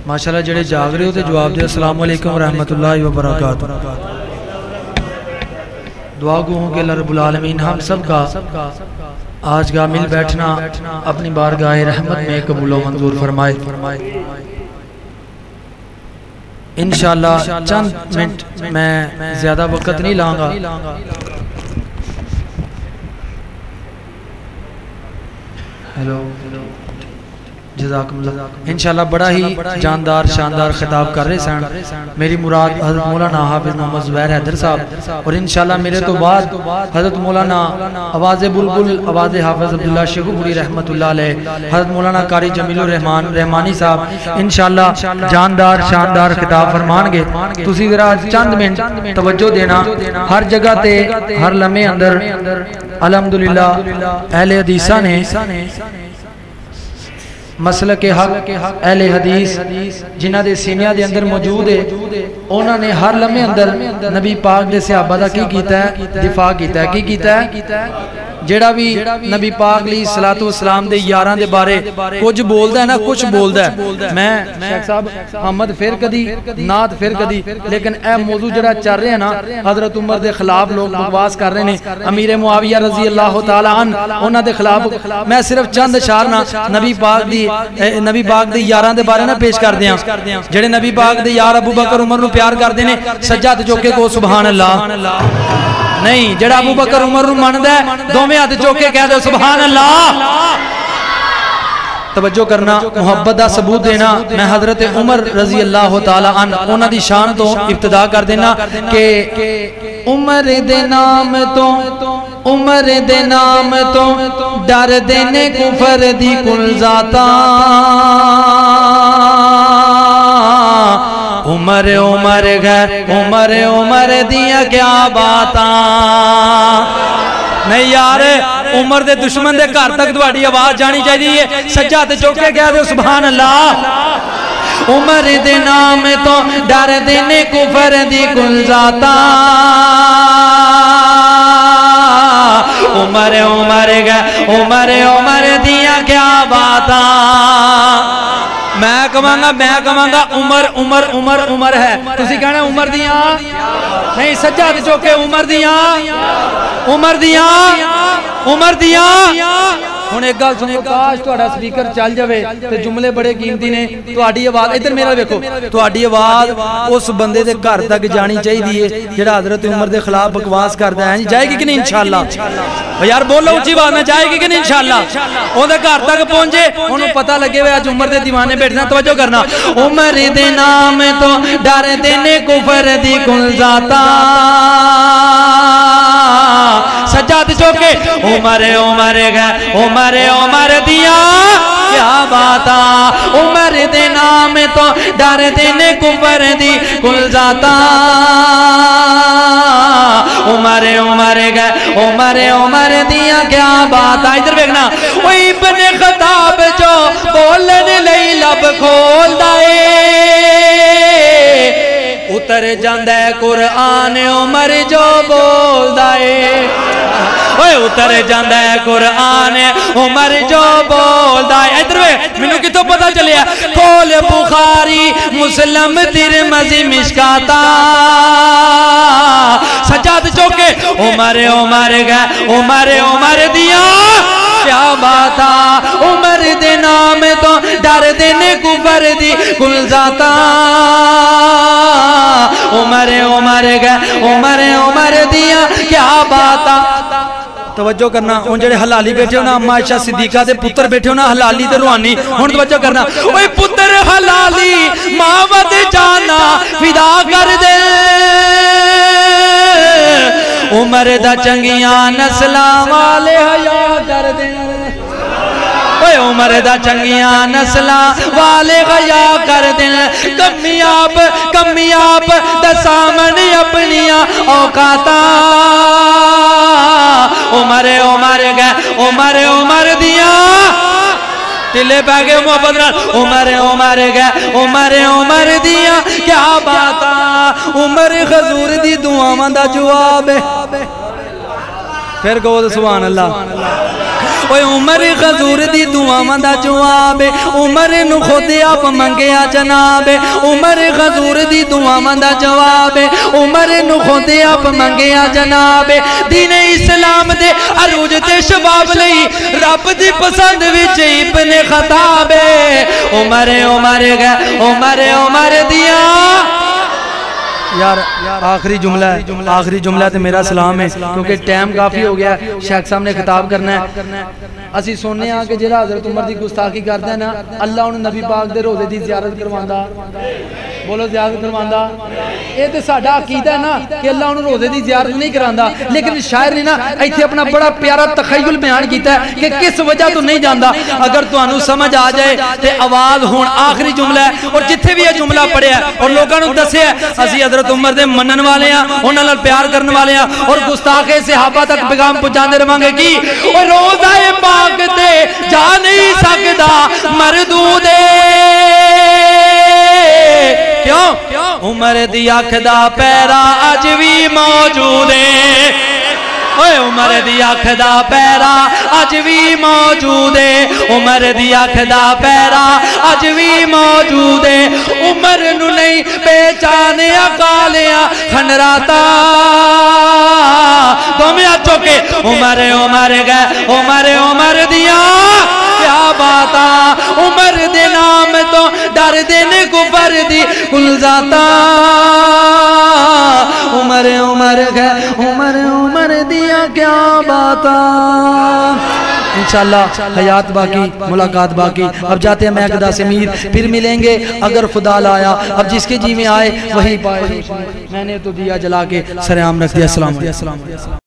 ماشاءاللہ جڑے جاگ رہے ہو تے جواب دے السلام علیکم ورحمۃ اللہ وبرکاتہ. دعا گو ہوں کہ اللہ رب العالمین ہم سب کا آج کا مل بیٹھنا اپنی بارگاہ رحمت میں قبول و منظور فرمائے. انشاءاللہ چند منٹ میں زیادہ وقت نہیں لاؤں گا. ہیلو جزاکم اللہ. انشاءاللہ بڑا ہی جاندار شاندار خطاب کر رہے سن. میری مراد حضرت مولانا حافظ محمد زبیر حیدر صاحب اور انشاءاللہ میرے تو بعد حضرت مولانا آواز بلبل آواز حافظ عبداللہ شیخو پوری رحمت اللہ علیہ، حضرت مولانا قاری جمیل الرحمان رحمانی صاحب انشاءاللہ جاندار شاندار خطاب فرمان گے. تسی ذرا چند منٹ توجہ دینا. ہر جگہ تے ہر لمحے اندر الحمدللہ اہل حدیثہ نے مسلک حق اہل حدیث جنہ دے سینیاں دے اندر موجود ہے، انہوں نے ہر لمحے اندر نبی پاک دے صحابہ دا کی کیتا ہے؟ دفاع کیتا ہے. کی کیتا ہے؟ جیڑا بھی نبی پاک علیہ الصلوۃ والسلام دے یاراں دے بارے کچھ بولدا ہے نا، کچھ بولدا ہے. میں شیخ صاحب احمد پھر کدی نعت پھر کدی، لیکن اے موضوع جڑا چل رہا ہے نا، حضرت عمر دے خلاف لوگ بکواس کر رہے ہیں، امیر معاویہ رضی اللہ تعالی عنہ انہاں دے خلاف. میں صرف چند اشعار نا نبی پاک دی یاراں دے بارے نہ پیش کر دیاں. جڑے نبی پاک دے یار ابو بکر عمر نو پیار کردے نے سجا تے چوکے کو سبحان اللہ. نہیں جڑا ابو بکر عمر نو مندا ہے دوویں ہاتھ چوک کے کہہ دو سبحان اللہ. توجہ کرنا، محبت دا ثبوت دینا. میں حضرت عمر رضی اللہ تعالی عنہ انہاں دی شان تو ابتدا کر دینا کہ عمر دے نام تو عمر دے نام تو ڈر دینے کفر دی کل ذاتا. عمر عمر گھر عمر عمر دیا کیا باتاں. نہیں یار عمر دے دشمن دے گھر تک تہاڈی آواز جانی چاہیے. سجا تے چوک کے کہہ دو سبحان اللہ. عمر دے نام تو ڈر دینے کفر دی کل ذاتا. عمر عمر گئے عمر عمر دیا کیا باتاں. میں کہاں گا عمر عمر عمر عمر ہے، تسی کہنا عمر دیاں نہیں. سجا تے چوکے عمر دیاں عمر دیاں عمر دیاں. ہن ایک گل سنو، کاش تہاڈا سپیکر چل جاوے تے جملے بڑے قیمتی نے. تہاڈی آواز ادھر میرا ویکھو، تہاڈی آواز اس بندے دے گھر تک جانی چاہیے جڑا حضرت عمر دے خلاف بکواس کردا ہے. جائے گی کہ نہیں انشاءاللہ؟ یار بولو اونچی آواز میں، جائے گی کہ نہیں انشاءاللہ؟ اون دے گھر تک پہنچے، اونوں پتہ لگے ہوئے اج عمر دے دیوانے بیٹھنا. توجہ کرنا، عمر دے نام تو ڈر دینے کفر دی کل ذاتا. سجاد چوکے عمر عمر گئے عمر عمر دیا کیا باتا. عمر دے نام تو ڈر دینے کفر دی کل ذاتا. عمر عمر گئے عمر عمر دیا کیا باتا. ادھر دیکھنا، وہی ابن خطاب جو بولن لئی لب کھول دائے اتر جاندہ قرآن عمر جو بول دائے. اتر جاندہ قرآن عمر جو بول دائے. ادھر مینوں کتوں پتہ چلیا، کھول بخاری مسلم ترمذی مشکاتا. سجاد چوکے عمر عمر گئے عمر عمر دیا کیا باتا. عمر دے نام تو ڈر دینے کفر دی کل ذاتا. عمر عمر گئے عمر عمر دیا کیا باتا. توجہ کرنا، ان جڑے حلالی بیٹھے ہونا اما عائشہ صدیقہ دے پتر بیٹھے ہونا حلالی تے روحانی. ہن توجہ کرنا، اوے پتر حلالی ماں ود جانا فدا کر دے. عمر دا چنگیاں نسلاں والے حیا کر دے. اوے عمر دا چنگیاں نسلاں والے حیا کر دے. کمیاب دا سامنے اپنیاں اوقاتاں. عمر عمر گئے عمر عمر دیا تلے پہ گئے محبت نال. عمر عمر گئے عمر عمر دیا کیا باتا. عمر حضور دی دعاواں دا جواب ہے. پھر کہو سبحان اللہ. اوے عمر غزور دی دعاواں دا جواب عمر نو خود آپ منگیا جناب عمر غزور دی دعاواں دا جواب عمر نو خود آپ منگیا جناب دین اسلام دے عروج تے شباب لئی رب دی پسند وچ ابن خطاب عمر عمر گئے عمر دیا یار آخری جملہ تے میرا سلام ہے کیونکہ ٹائم کافی ہو گیا شیخ صاحب نے خطاب کرنا ہے اسی سننے ہاں کہ جڑا حضرت عمر دی گستاخی کردا ہے نا اللہ انہوں نبی پاک دے روزے دی زیارت کرواندا بولو زیارت کرواندا اے تے ساڈا عقیدہ ہے نا کہ اللہ انہوں روزے دی زیارت نہیں کراندا لیکن شاعر نے نا ایتھے اپنا بڑا پیارا تخیل بیان کیتا ہے کہ کس وجہ تو نہیں جاندا اگر تانوں سمجھ آ جائے تے آواز ہون آخری جملہ ہے اور جتھے بھی یہ جملہ پڑھیا ہے اور لوگاں نوں دسیا اسی حضرت عمر دے منن والے ہیں انہاں نال پیار کرن والے ہیں اور گستاخ صحابہ تک پیغام پہنچاندے رہواں گے کی او روزہ پاک تے جا نہیں سکدا مردود کیوں عمر دی اکھ دا پیرا اج وی موجود ہے اوے عمر دی اکھ دا پیرا اج وی موجود ہے عمر دی اکھ دا پیرا اج وی موجود ہے عمر نو نہیں پہچانیا کالیا کھنڈراتا دومیں اچھو کے عمر گئے عمر دیا کیا باتا عمر دے نام تو ڈر دینے کفر دی کل ذاتا عمر گئے عمر دیا کیا باتا انشاءاللہ حیات باقی ملاقات باقی اب جاتے ہیں محکدہ سے میر پھر ملیں گے اگر خدا لایا اب جس کے جی میں آئے وہی پائے میں نے تو دیا جلا کے سر عام رکھ دیا السلام علیکم